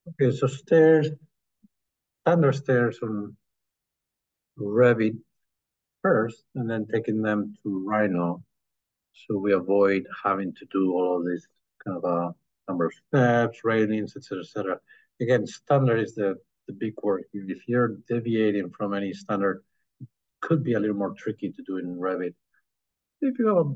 Okay, so stairs, standard stairs on Revit first, and then taking them to Rhino. So we avoid having to do all of this kind of number of steps, ratings, etc., etc. Again, standard is the big word here. If you're deviating from any standard, it could be a little more tricky to do in Revit. If you have a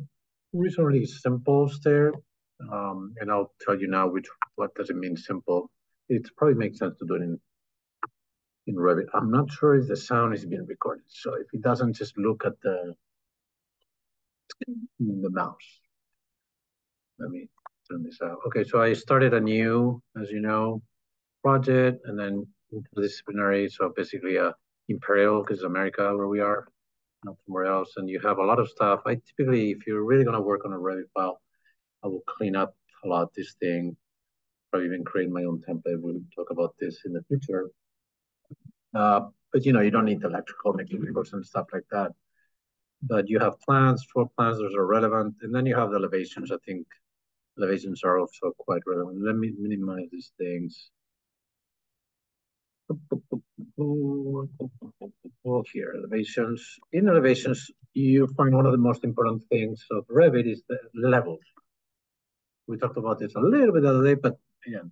reasonably simple stair, and I'll tell you now what does it mean simple. It probably makes sense to do it in Revit. I'm not sure if the sound is being recorded. So if it doesn't, just look at the mouse. Let me turn this out. Okay, so I started a new, as you know, project and then interdisciplinary. So basically Imperial, because America where we are, not somewhere else. And you have a lot of stuff. I typically, if you're really gonna work on a Revit file, I will clean up a lot this thing, probably even create my own template. We'll talk about this in the future. But you know, you don't need electrical mechanicals and stuff like that. But you have plans, floor plans, those are relevant. And then you have the elevations. I think elevations are also quite relevant. Let me minimize these things. Here, elevations. In elevations, you find one of the most important things of Revit is the levels. We talked about this a little bit the other day, but again,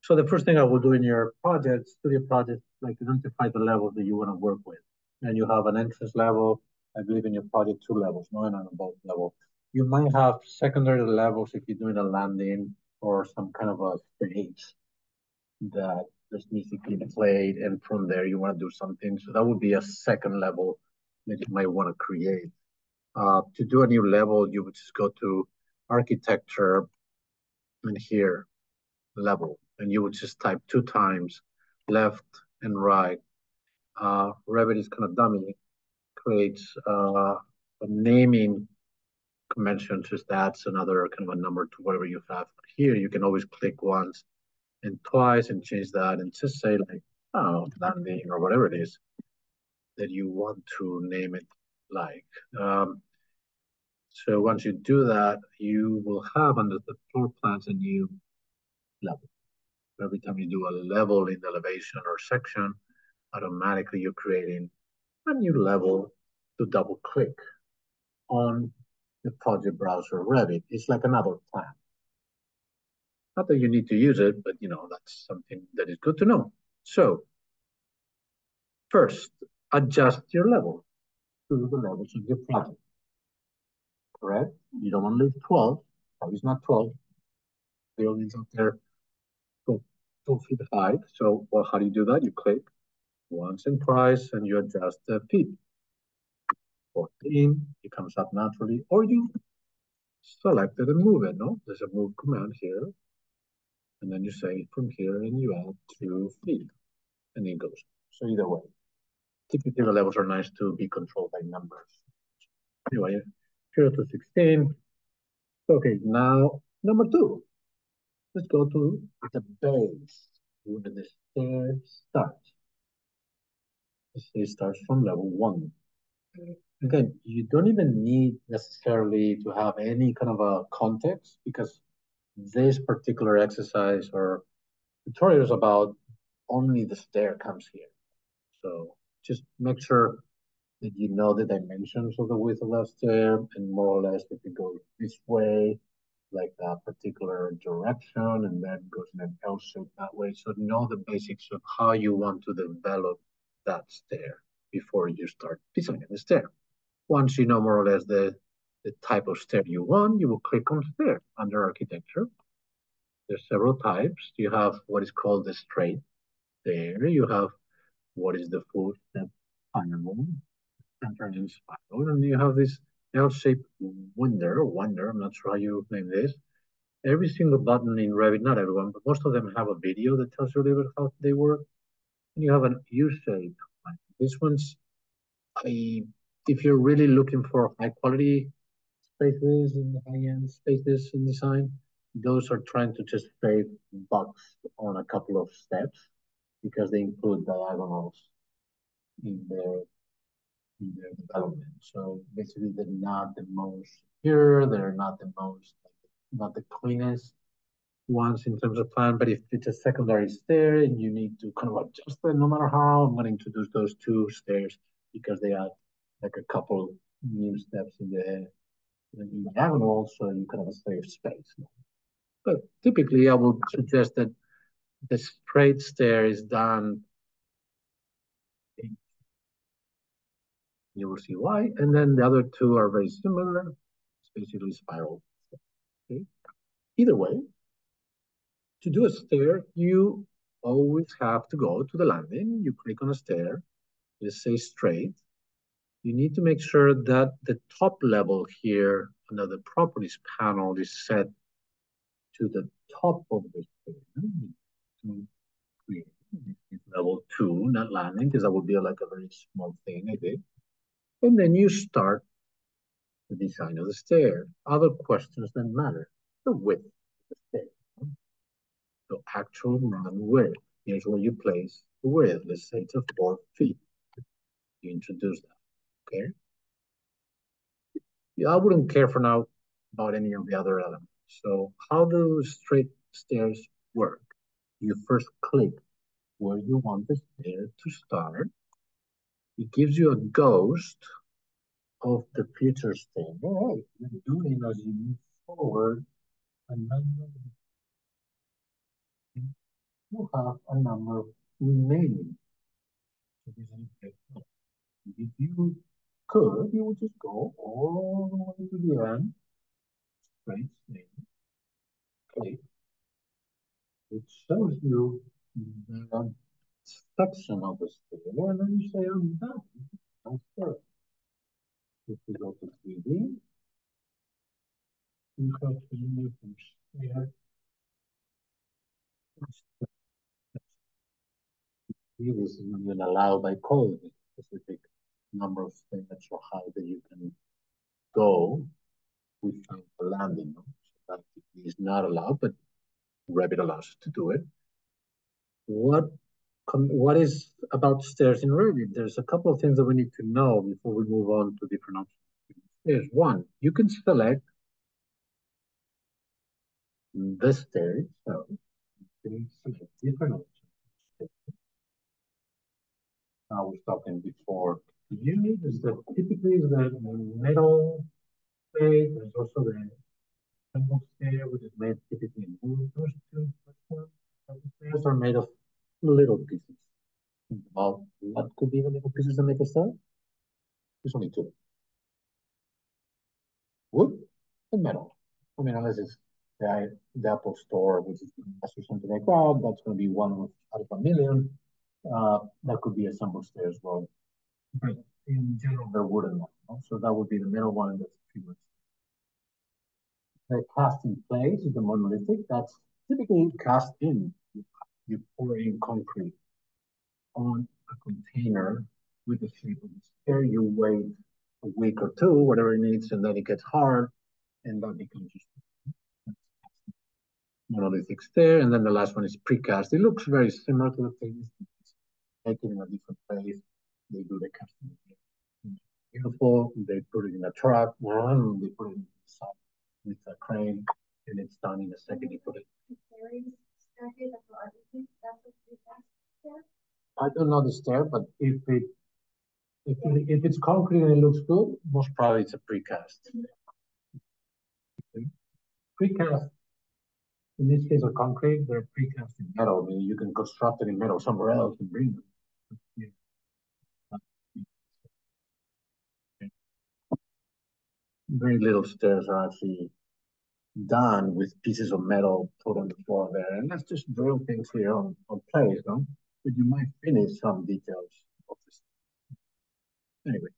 so the first thing I will do in your project, studio project, like identify the levels that you want to work with. And you have an entrance level, I believe in your project, 2 levels, no, and an above level. You might have secondary levels if you're doing a landing or some kind of a stage that just needs to be played, and from there you want to do something. So that would be a second level that you might want to create. To do a new level, you would just go to architecture and here, level, and you would just type 2 times left and right. Revit is kind of dummy, creates a naming convention, just adds another kind of a number to whatever you have. Here, you can always click once and twice and change that and just say like, oh, landing or whatever it is that you want to name it like. So once you do that, you will have under the floor plans a new level. Every time you do a level in the elevation or section, automatically you're creating a new level to double click on the project browser Revit. It's like another plan. Not that you need to use it, but you know, that's something that is good to know. So first, adjust your level to the levels of your project, correct? You don't want to leave 12, probably not 12. Buildings out there go 2 feet high. So, well, how do you do that? You click once and twice and you adjust the feet. 14, it comes up naturally, or you select it and move it, no? There's a move command here, and then you say from here and you add 2 feet, and it goes. So either way, typically the levels are nice to be controlled by numbers. Anyway, 0 to 16. Okay, now number 2. Let's go to the base, where the stair starts. The stair starts from level 1. Again, you don't even need necessarily to have any kind of a context because this particular exercise or tutorial is about only the stair comes here. So just make sure that you know the dimensions of the width of that stair and more or less if it goes this way, like that particular direction, and then goes in an L shape that way. So know the basics of how you want to develop that stair before you start designing the stair. Once you know more or less the type of stair you want, you will click on stair under architecture. There's several types. You have what is called the straight stair. You have what is the full step spiral, center and spiral, and you have this L-shaped winder. I'm not sure how you name this. Every single button in Revit, not everyone, but most of them have a video that tells you a little bit how they work. And you have an U-shape. This one's, if you're really looking for high quality spaces and high-end spaces in design, those are trying to just save bucks on a couple of steps because they include diagonals in their development. So basically, they're not the most secure, they're not the most, not the cleanest, once in terms of plan, but if it's a secondary stair and you need to kind of adjust it no matter how, I'm going to introduce those two stairs because they add like a couple new steps in the diagonal, so you kind of save space. But typically, I would suggest that the straight stair is done. You will see why. And then the other two are very similar. It's basically spiral. Okay. Either way, to do a stair, you always have to go to the landing. You click on a stair. Let's say straight. You need to make sure that the top level here under the properties panel is set to the top of the stair. Level 2, not landing, because that would be like a very small thing I did. And then you start the design of the stair. Other questions that matter. The width of the stair. The actual run width. Here's where you place the width. Let's say it's a 4 feet. You introduce that. Okay. Yeah, I wouldn't care for now about any of the other elements. So how do straight stairs work? You first click where you want the stair to start. It gives you a ghost of the future stair. All right, you're doing as you move forward, and then you have a number remaining. So this is if you could, you would just go all the way to the end, straight stair, click. It shows you the section of the stair, and then you say, I'm done. That's it. If you go to 3D, you have to move from stair. This is not even allowed by code, a specific number of stairs or height that you can go without the landing. No? So that is not allowed, but Revit allows us to do it. What is about stairs in Revit? There's a couple of things that we need to know before we move on to different options. There's one, you can select the stair itself. You can select different options. I was talking before. You is that typically is the metal plate. There's also the single stair, which is made typically in wood. Those two stairs are made of little pieces. About what could be the little pieces that make a stair? There's only two: wood and metal. I mean, unless it's the Apple Store, which is or something like that, that's going to be one out of a million. That could be a single stair as well. But in general, they're wooden ones. So that would be the middle one. That's pretty much the cast in place is the monolithic. That's typically cast in. You pour in concrete on a container with the shape of the stair. You wait a week or two, whatever it needs, and then it gets hard, and that becomes just monolithic stair. And then the last one is precast. It looks very similar to the things taken in a different place. They do the casting. Beautiful. They put it in a truck. They put it in the side with a crane, and it's done in a second. You put it. I don't know the stair, but if it's concrete and it looks good, most probably it's a precast. Okay. Precast, in this case of concrete, they're precast in metal. I mean, you can construct it in metal somewhere else and bring them. Yeah. Very little stairs are actually done with pieces of metal put on the floor there. And let's just drill things here on place, no? But you might finish some details of this. Anyway,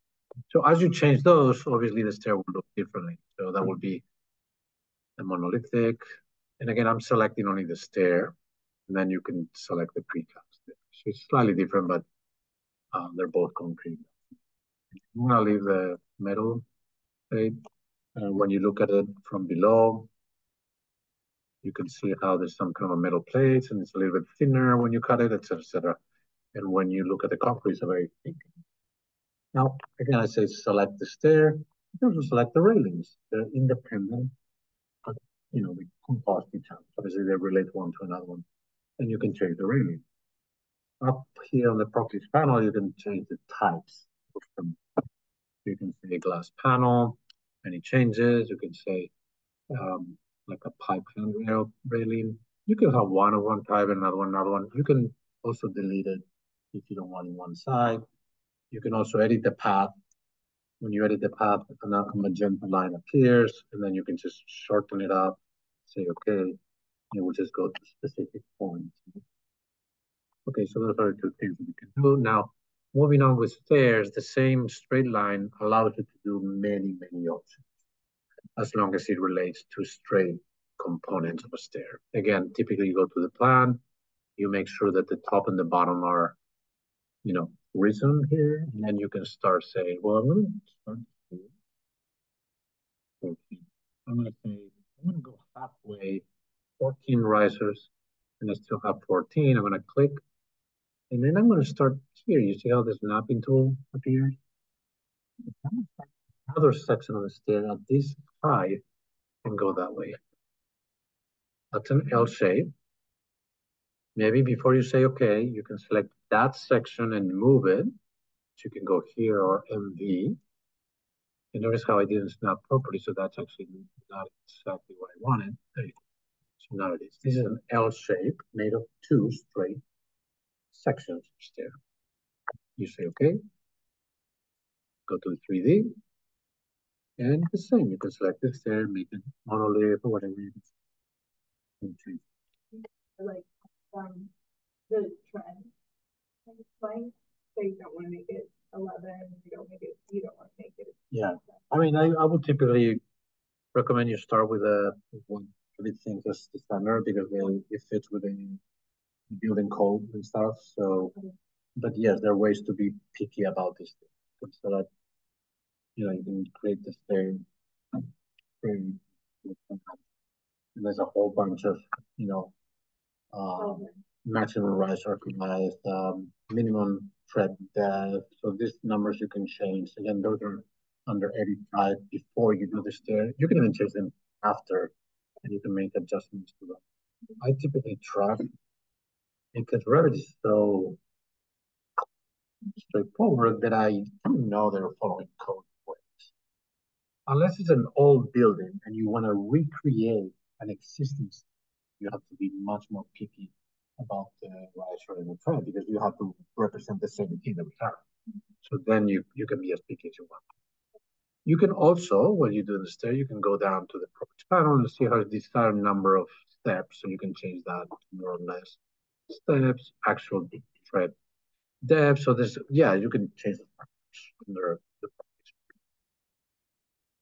so as you change those, obviously the stair will look differently. So that would be a monolithic. And again, I'm selecting only the stair, and then you can select the precast. So it's slightly different, but they're both concrete. I'm gonna leave the metal plate. When you look at it from below, you can see how there's some kind of a metal plate, and it's a little bit thinner when you cut it, etc., etc. And when you look at the concrete, it's very thick. Now, again, I say select the stair. You can also select the railings. They're independent. they compost each other. Obviously, they relate one to another one. And you can change the railing. Up here on the properties panel, you can change the types of them. You can say glass panel, any changes. You can say like a pipe handrail railing. You can have one of one type and another one. You can also delete it if you don't want one side. You can also edit the path. When you edit the path, a magenta line appears, and then you can just shorten it up, say, okay, it will just go to specific points. Okay, so those are two things that you can do. Now, moving on with stairs, the same straight line allows you to do many options, as long as it relates to straight components of a stair. Again, typically you go to the plan, you make sure that the top and the bottom are, risen here, and then you can start saying, well, I'm going to start here. 14. I'm going to say, I'm going to go halfway, 14 risers, and I still have 14. I'm going to click, and then I'm going to start here. You see how this mapping tool appears? Another section of the stair at this height and go that way. That's an L shape. Maybe before you say okay, you can select that section and move it. So you can go here or MV. You notice how I didn't snap properly, so that's actually not exactly what I wanted. There you go. So now it is. This is an L shape made of two straight sections of stair. You say okay, go to 3D, and the same. You can select the stair, make it monolith or whatever you can change. Like the trend explain. So you don't want to make it 11. You don't want to make it. Yeah, I mean, I would typically recommend you start with one of these things as the standard because it fits within building code and stuff. So, but yes, there are ways to be picky about this thing so that you can create this thing. And there's a whole bunch of maximum rise recognized, minimum tread depth. So these numbers you can change. Again, those are under 85 before you do the stair. You can even change them after, and you can make adjustments to them. I typically trust because Revit is so straightforward that I know they're following code for it. Unless it's an old building and you want to recreate an existing, you have to be much more picky about the riser and the tread because you have to represent the same thing that we have. So then you can be as picky as you want. You can also, when you do the stair, you can go down to the property panel and see how this number of steps, so you can change that more or less. Steps, actual tread depth. So this, yeah, you can change the under the properties.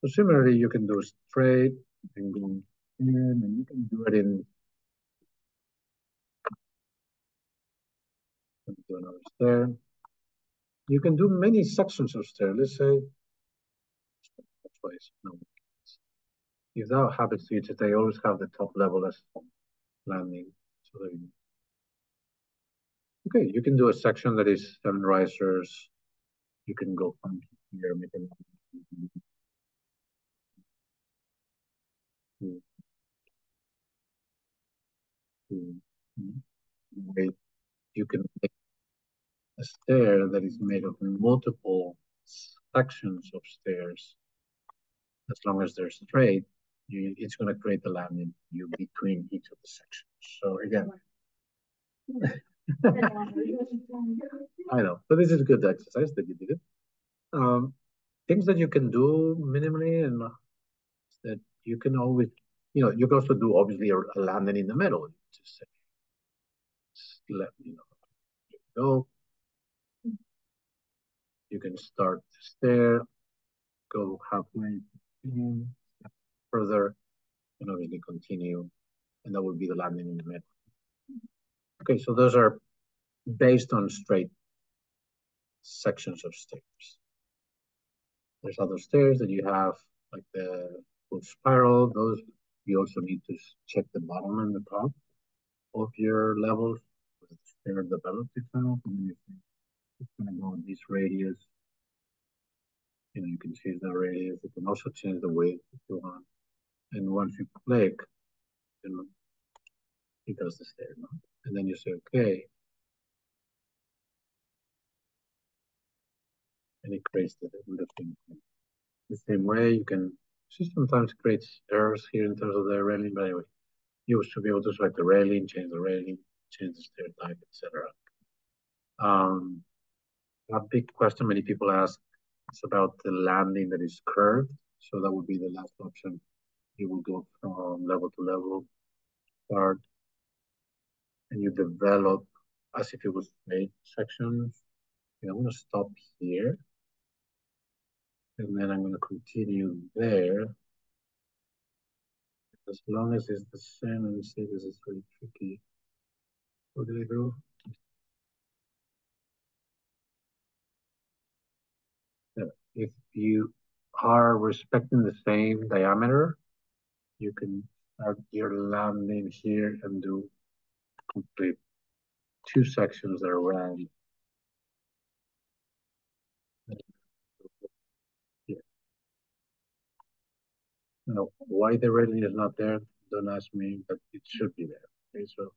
So similarly, you can do straight and go in, and you can do it in. Do another stair. You can do many sections of stair. Let's say twice. No. If that happens to you today, always have the top level as landing. So there you go. Okay, you can do a section that is 7 risers. You can go from here, make it wait. You can make a stair that is made of multiple sections of stairs. As long as they're straight, it's going to create the landing view between each of the sections. So again, I know, but this is a good exercise that you did it. Things that you can do minimally and that you can always, you can also do obviously a landing in the middle. Just say, let go. You can start the stair, go halfway further, and obviously continue, and that would be the landing in the middle. Okay, so those are based on straight sections of stairs. There's other stairs that you have, like the full spiral. Those you also need to check the bottom and the top of your levels. The stair develops itself, and it's going to go on this radius. You can change the radius. You can also change the width if you want. And once you click, know, he does the stair, no? And then you say, okay, and it creates the thing. The same way you can, she sometimes creates errors here in terms of the railing, but anyway, you should be able to select the railing, change the stair type, etc. A big question many people ask is about the landing that is curved. So that would be the last option. You will go from level to level, start, and you develop as if it was straight sections. Okay, I'm going to stop here, and then I'm going to continue there. As long as it's the same, let me see, this is very tricky. What did I do? Yeah. If you are respecting the same diameter, you can start your landing here and do complete two sections that are round. Yeah. Now, why the railing is not there, don't ask me, but it should be there. Okay, so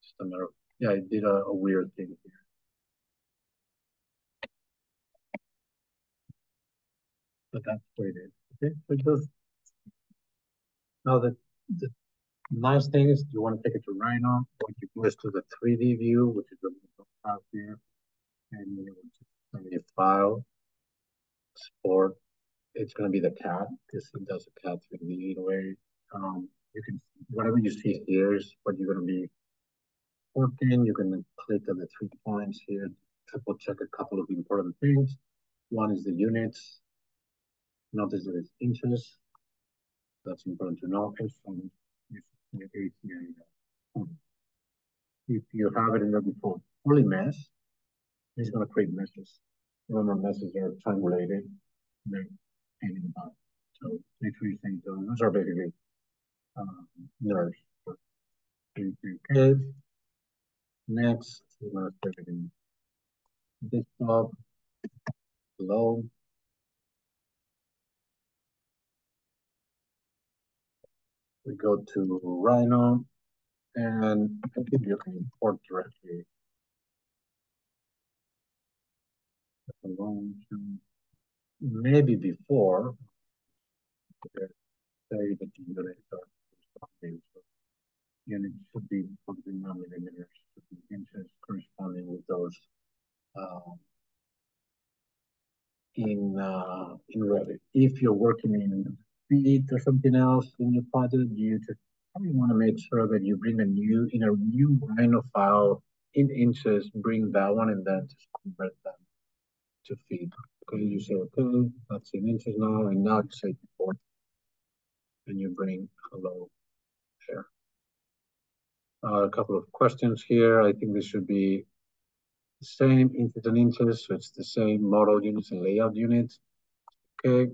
just a matter of, yeah, I did a weird thing here. But that's what it is. Okay, so just now the nice thing is you want to take it to Rhino, what you do is to the 3D view, which is the top here, and you want to file, export. It's going to be the CAD because it does a CAD 3D in a way. You can, whatever you see here is what you're going to be working. You can click on the 3 points here, triple check a couple of important things. One is the units. Notice that it's inches. That's important to know. If you have it in the default fully mesh, it's going to create meshes. Remember, meshes are triangulated. They're painting about. So make sure you think those are basically nerves. Okay. Next, we're going to put it in desktop, below. We go to Rhino, and I think you can import directly. Maybe before, say that you units are something. So units should be something millimeters, should be inches corresponding with those uh, in Revit. If you're working in feet or something else in your project, you just probably want to make sure that you bring a new Rhino file in inches, bring that one and then just convert that to feet. Okay, you say, okay, that's in inches now, and now you say before, and you bring hello there. A couple of questions here. I think this should be the same inches and inches, so it's the same model units and layout units. Okay,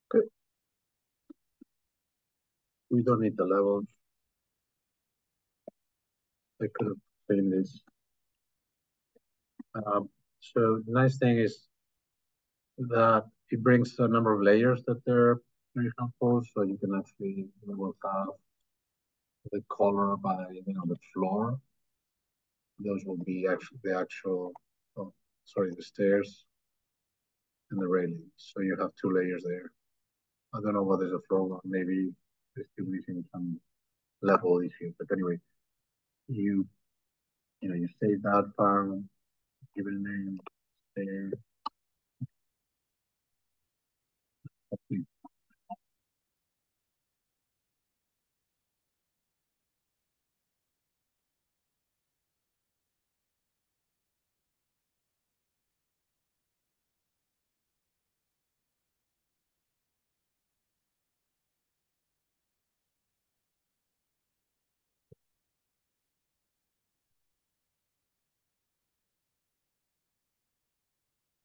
good. We don't need the levels. I could have cleaned this. So the nice thing is that it brings a number of layers that they're very helpful. So you can actually will have the color by the floor. Those will be actually the actual, oh, sorry, the stairs and the railing. So you have two layers there. I don't know what is a floor one. Maybe they're still missing some level issue. But anyway, you you save that file, give it a name, there.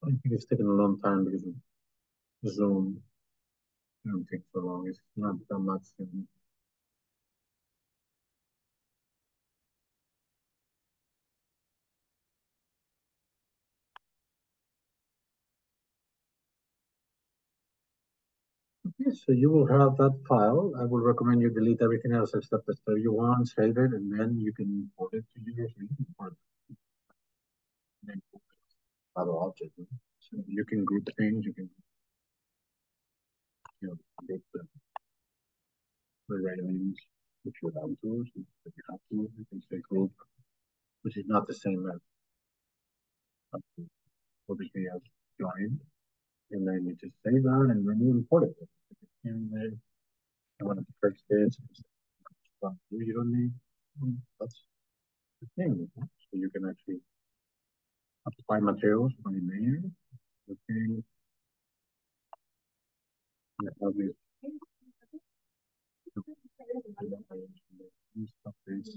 I think it's taking a long time because of Zoom. It don't take so long. It's not that much. Okay, so you will have that file. I would recommend you delete everything else except the 31, save it, and then you can import it to your import other object. So you can group things, you can group the railings if you have to, if you have to, you can say group, which is not the same as obviously as join, and then you just save that and then you import it. And then I want to fix this. You don't need that's the thing. So you can actually apply materials by layer. Okay, and have this stuff is